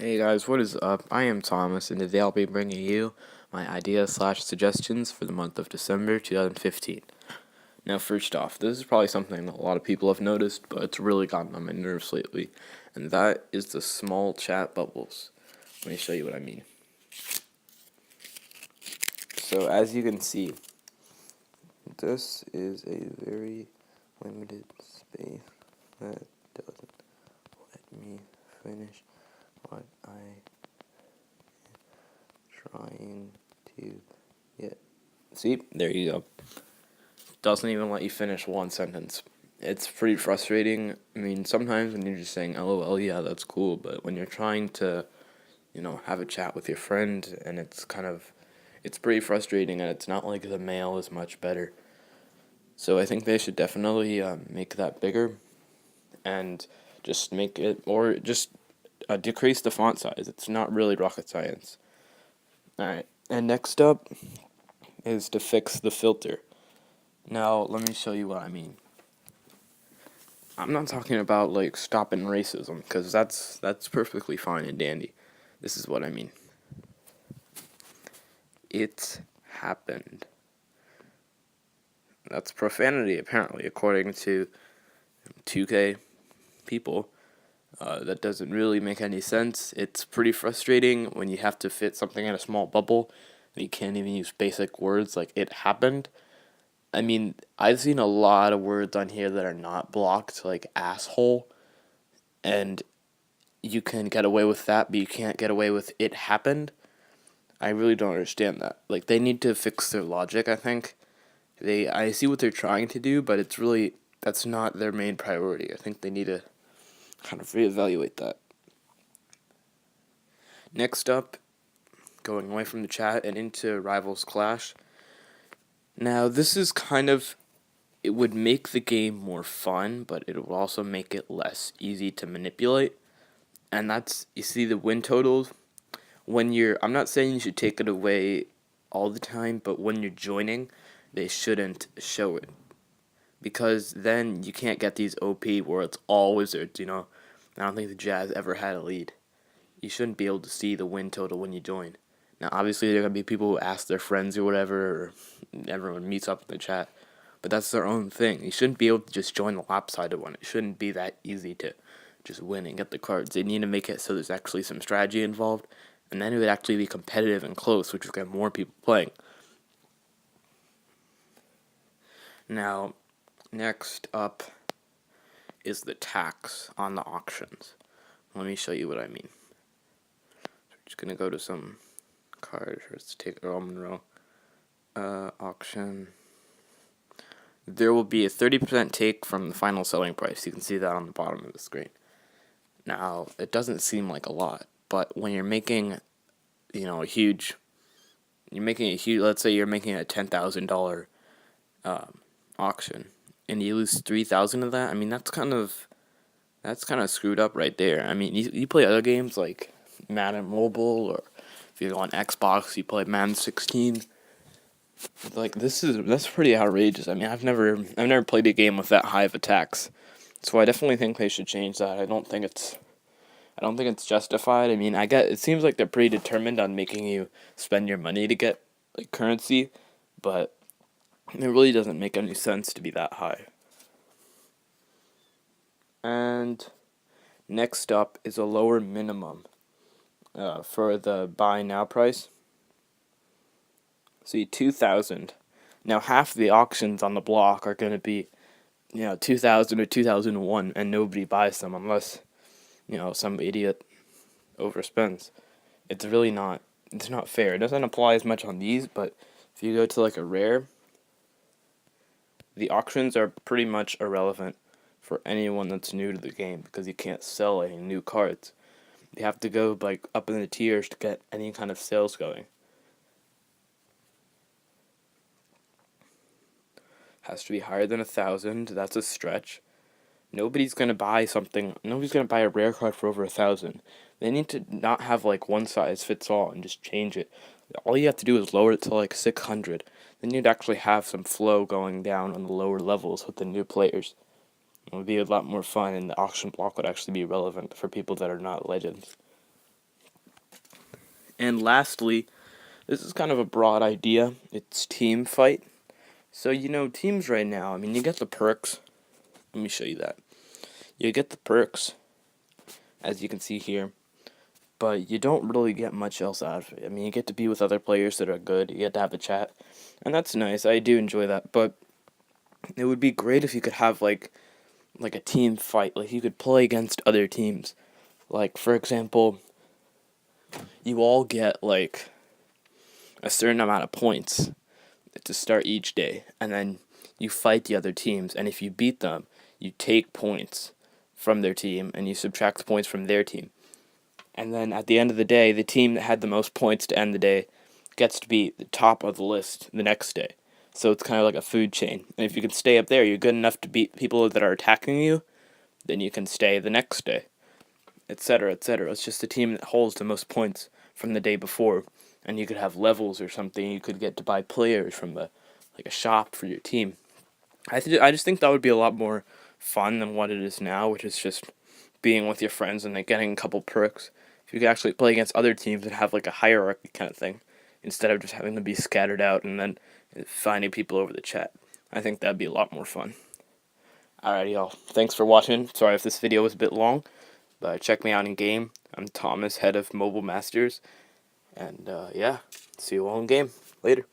Hey guys, what is up? I am Thomas, and today I'll be bringing you my ideas/suggestions for the month of December 2015. Now, first off, this is probably something that a lot of people have noticed, but it's really gotten on my nerves lately, and that is the small chat bubbles. Let me show you what I mean. So, as you can see, this is a very limited space that doesn't let me finish what I trying to get. See, there you go. Doesn't even let you finish one sentence. It's pretty frustrating. I mean, sometimes when you're just saying LOL, yeah, that's cool, but when you're trying to, have a chat with your friend, and it's pretty frustrating, and it's not like the mail is much better. So I think they should definitely make that bigger, and just make it, or just decrease the font size. It's not really rocket science. Alright, and next up is to fix the filter. Now, let me show you what I mean. I'm not talking about like stopping racism, because that's perfectly fine and dandy. This is what I mean. It happened. That's profanity, apparently, according to 2K people. That doesn't really make any sense. It's pretty frustrating when you have to fit something in a small bubble and you can't even use basic words like "it happened." I mean, I've seen a lot of words on here that are not blocked, like asshole, and you can get away with that, but you can't get away with "it happened." I really don't understand that. Like, they need to fix their logic, I think. I see what they're trying to do, but that's not their main priority. I think they need to kind of reevaluate that. Next up, going away from the chat and into Rivals Clash. Now, this is it would make the game more fun, but it would also make it less easy to manipulate. And you see the win totals. I'm not saying you should take it away all the time, but when you're joining, they shouldn't show it. Because then you can't get these OP where it's all wizards, I don't think the Jazz ever had a lead. You shouldn't be able to see the win total when you join. Now, obviously, there are going to be people who ask their friends or whatever, or everyone meets up in the chat, but that's their own thing. You shouldn't be able to just join the lopsided one. It shouldn't be that easy to just win and get the cards. They need to make it so there's actually some strategy involved, and then it would actually be competitive and close, which would get more people playing. Now, next up is the tax on the auctions. Let me show you what I mean. So we're just going to go to some cards. Let's take Earl Monroe. Auction. There will be a 30% take from the final selling price. You can see that on the bottom of the screen. Now, it doesn't seem like a lot, but when you're making, let's say you're making a $10,000 auction, and you lose 3,000 of that. I mean, that's kind of screwed up right there. I mean, you play other games like Madden Mobile, or if you go on Xbox, you play Madden 16. Like, that's pretty outrageous. I mean, I've never played a game with that high of a tax, so I definitely think they should change that. I don't think it's justified. I mean, it seems like they're pretty determined on making you spend your money to get like currency, but it really doesn't make any sense to be that high. And next up is a lower minimum for the buy now price. See, 2,000. Now, half the auctions on the block are going to be, 2,000 or 2001, and nobody buys them unless, some idiot overspends. It's not fair. It doesn't apply as much on these, but if you go to like a rare, the auctions are pretty much irrelevant for anyone that's new to the game, because you can't sell any new cards. You have to go like up in the tiers to get any kind of sales going. Has to be higher than 1,000. That's a stretch. Nobody's gonna buy a rare card for over 1,000. They need to not have like one size fits all and just change it. All you have to do is lower it to like 600. Then you'd actually have some flow going down on the lower levels with the new players. It would be a lot more fun, and the auction block would actually be relevant for people that are not legends. And lastly, this is kind of a broad idea. It's team fight. So, teams right now, you get the perks. Let me show you that. You get the perks, as you can see here, but you don't really get much else out of it. You get to be with other players that are good. You get to have a chat, and that's nice. I do enjoy that, but it would be great if you could have, like a team fight. Like, you could play against other teams. Like, for example, you all get, like, a certain amount of points to start each day, and then you fight the other teams, and if you beat them, you take points from their team, and you subtract points from their team. And then at the end of the day, the team that had the most points to end the day gets to be the top of the list the next day. So it's kind of like a food chain. And if you can stay up there, you're good enough to beat people that are attacking you, then you can stay the next day, etc., etc. It's just the team that holds the most points from the day before. And you could have levels or something. You could get to buy players from a shop for your team. I just think that would be a lot more fun than what it is now, which is just being with your friends and getting a couple perks. If you could actually play against other teams and have a hierarchy kind of thing, instead of just having them be scattered out and then finding people over the chat. I think that'd be a lot more fun. Alrighty, y'all. Thanks for watching. Sorry if this video was a bit long, but check me out in game. I'm Thomas, head of Mobile Masters, and yeah, see you all in game. Later.